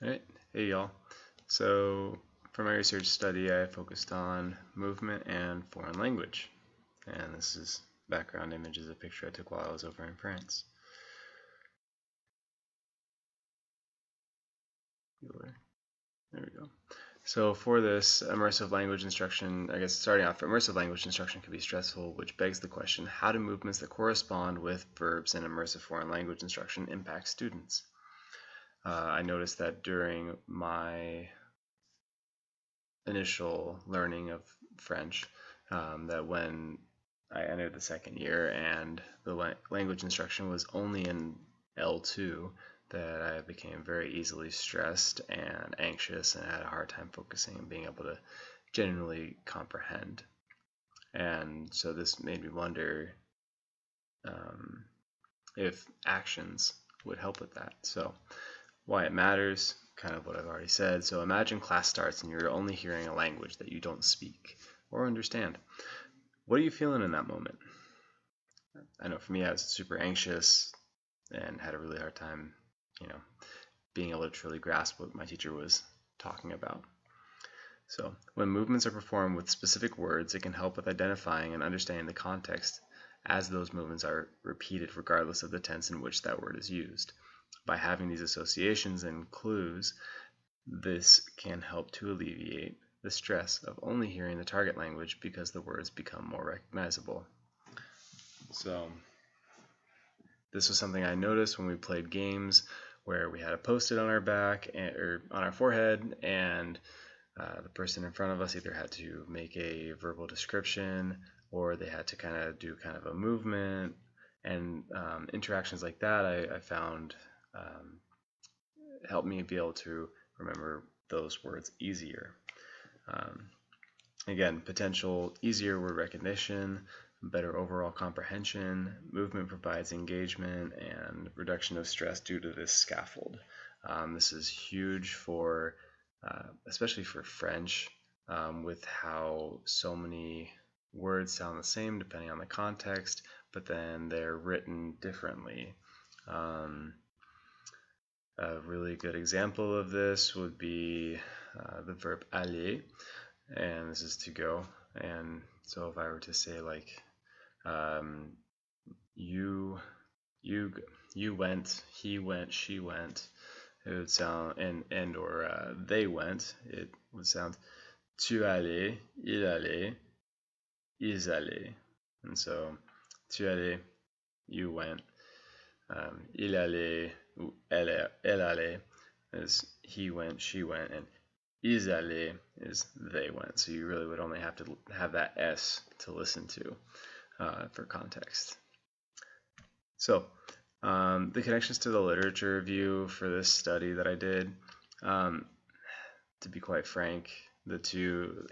Alright, hey y'all. So, for my research study, I focused on movement and foreign language. And this is background image is a picture I took while I was over in France. There we go. So for this immersive language instruction, I guess starting off, immersive language instruction can be stressful, which begs the question, how do movements that correspond with verbs in immersive foreign language instruction impact students? I noticed that during my initial learning of French, that when I entered the second year and the language instruction was only in L2, that I became very easily stressed and anxious and had a hard time focusing and being able to genuinely comprehend. And so this made me wonder um, if actions would help with that. So why it matters, kind of what I've already said. So imagine class starts and you're only hearing a language that you don't speak or understand. What are you feeling in that moment? I know for me, I was super anxious and had a really hard time, being able to truly grasp what my teacher was talking about. So, when movements are performed with specific words, it can help with identifying and understanding the context as those movements are repeated regardless of the tense in which that word is used. By having these associations and clues, this can help to alleviate the stress of only hearing the target language because the words become more recognizable. So, this was something I noticed when we played games where we had a post-it on our back or on our forehead, and the person in front of us either had to make a verbal description or they had to kind of do kind of a movement, and interactions like that I found helped me be able to remember those words easier. Um, Again, potential easier word recognition, better overall comprehension, movement provides engagement, and reduction of stress due to this scaffold. This is huge for, especially for French, with how so many words sound the same depending on the context, but then they're written differently. A really good example of this would be the verb aller, and this is to go. And so if I were to say like um, you you you went, he went, she went, it would sound and or they went, it would sound tu allais, il allait, ils allaient. And so tu allais, you went, il allait, ou elle allait is he went, she went, and ils allaient is they went. So you really would only have to have that S to listen to for context. So the connections to the literature review for this study that I did, to be quite frank, the two,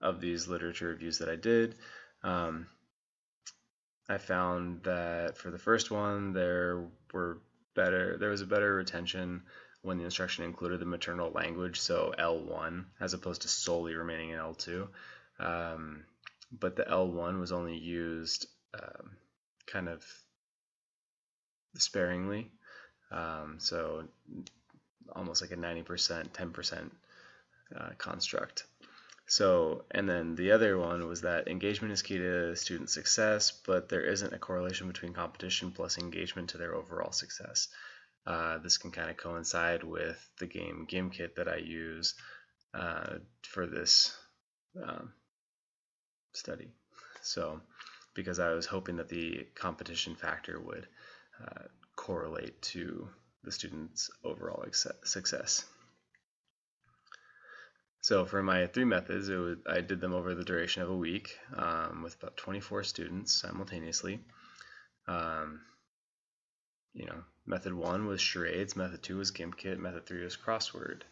of these literature reviews that I did, I found that for the first one, there was a better retention when the instruction included the maternal language, so L1, as opposed to solely remaining in L2. But the L1 was only used kind of sparingly, so almost like a 90%, 10% construct. So, and then the other one was that engagement is key to student success, but there isn't a correlation between competition plus engagement to their overall success. This can kind of coincide with the game Gimkit that I use for this study. So, because I was hoping that the competition factor would correlate to the student's overall success. So for my three methods, I did them over the duration of a week with about 24 students simultaneously. Method 1 was charades, method 2 was Gimkit, method 3 was crossword.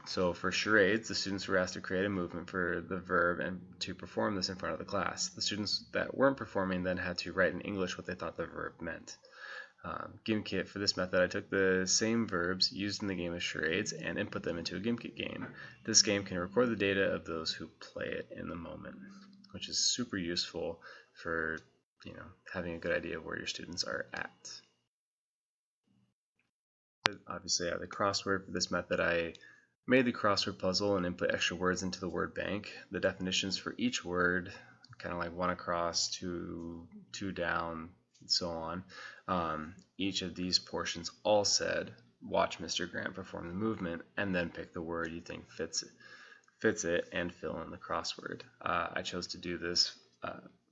So for charades, the students were asked to create a movement for the verb and to perform this in front of the class. The students that weren't performing then had to write in English what they thought the verb meant. Gimkit, for this method, I took the same verbs used in the game of charades and input them into a Gimkit game. This game can record the data of those who play it in the moment, which is super useful for having a good idea of where your students are at. Obviously, I have the crossword. For this method, I made the crossword puzzle and input extra words into the word bank. The definitions for each word, kind of like one across, two down, and so on. Each of these portions all said, watch Mr. Grant perform the movement, and then pick the word you think fits it and fill in the crossword. I chose to do this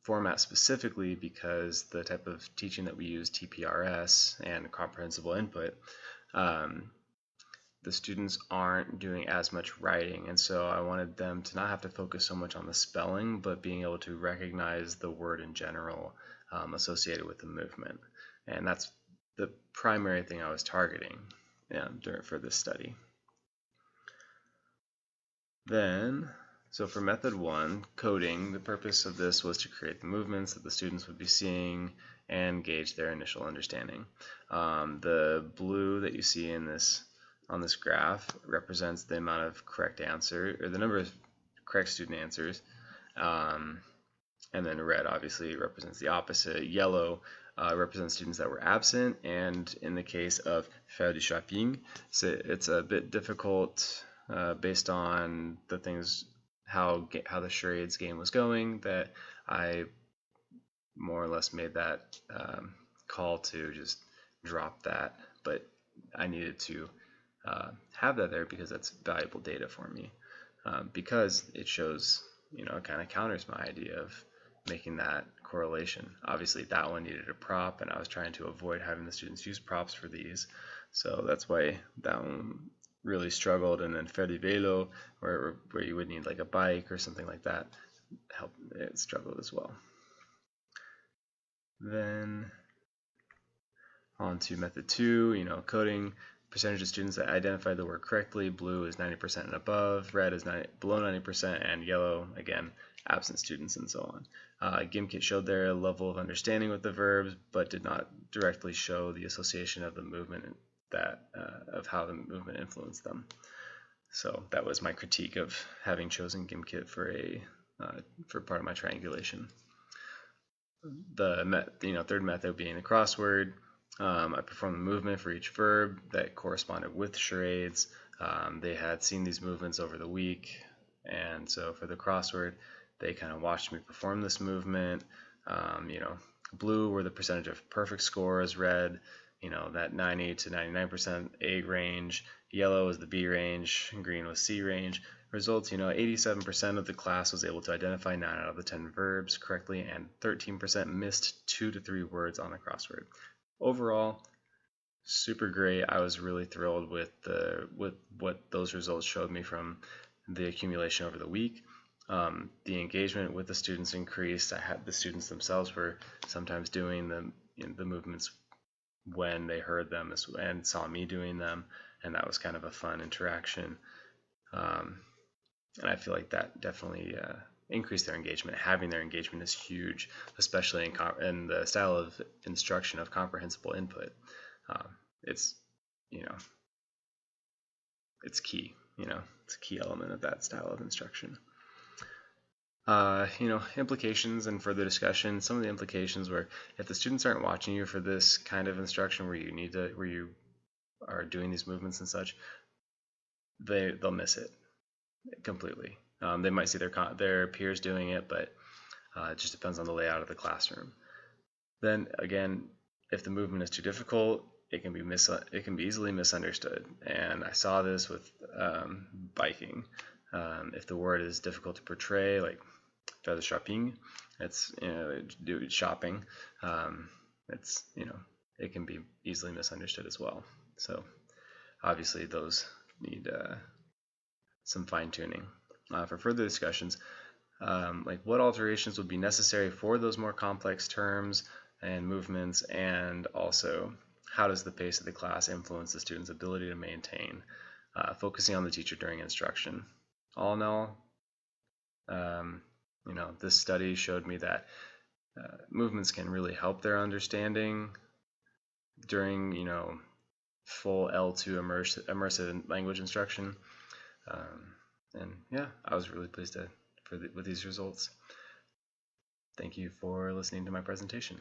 format specifically because the type of teaching that we use, TPRS and comprehensible input, the students aren't doing as much writing, and so I wanted them to not have to focus so much on the spelling, but being able to recognize the word in general associated with the movement. And that's the primary thing I was targeting for this study. Then, so for method 1, coding, the purpose of this was to create the movements that the students would be seeing and gauge their initial understanding. The blue that you see in on this graph represents the amount of correct answer, or the number of correct student answers, and then red obviously represents the opposite. Yellow represents students that were absent, and in the case of faire du shopping, so it's a bit difficult based on the things, how the charades game was going, that I more or less made that call to just drop that, but I needed to have that there because that's valuable data for me, because it shows, it kind of counters my idea of making that correlation. Obviously that one needed a prop, and I was trying to avoid having the students use props for these, so that's why that one really struggled. And then faire du vélo, where you would need like a bike or something like that, it struggled as well. Then on to method 2, coding. Percentage of students that identified the word correctly. Blue is 90% and above, red is below 90%, and yellow, again, absent students, and so on. Gimkit showed their level of understanding with the verbs, but did not directly show the association of the movement, of how the movement influenced them. So that was my critique of having chosen Gimkit for part of my triangulation. The third method being the crossword. I performed the movement for each verb that corresponded with charades. They had seen these movements over the week, and so for the crossword, they kind of watched me perform this movement. Blue were the percentage of perfect scores, red, that 90 to 99% A range, yellow is the B range, and green was C range. Results, 87% of the class was able to identify 9 out of the 10 verbs correctly, and 13% missed 2 to 3 words on the crossword. Overall, super great. I was really thrilled with what those results showed me from the accumulation over the week. The engagement with the students increased. The students themselves were sometimes doing the movements when they heard them and saw me doing them, and that was kind of a fun interaction. And I feel like that definitely increase their engagement. Having their engagement is huge, especially in the style of instruction of comprehensible input. It's it's key. It's a key element of that style of instruction. Implications and further discussion. Some of the implications were, if the students aren't watching you for this kind of instruction where you are doing these movements and such, they'll miss it completely. They might see their peers doing it, but it just depends on the layout of the classroom. Then again, if the movement is too difficult, it can be easily misunderstood. And I saw this with biking. If the word is difficult to portray, like faire du shopping, it's do shopping. It can be easily misunderstood as well. So obviously those need some fine tuning. For further discussions, like what alterations would be necessary for those more complex terms and movements, and also how does the pace of the class influence the student's ability to maintain, focusing on the teacher during instruction. All in all, this study showed me that movements can really help their understanding during full L2 immersive language instruction. And yeah, I was really pleased with these results. Thank you for listening to my presentation.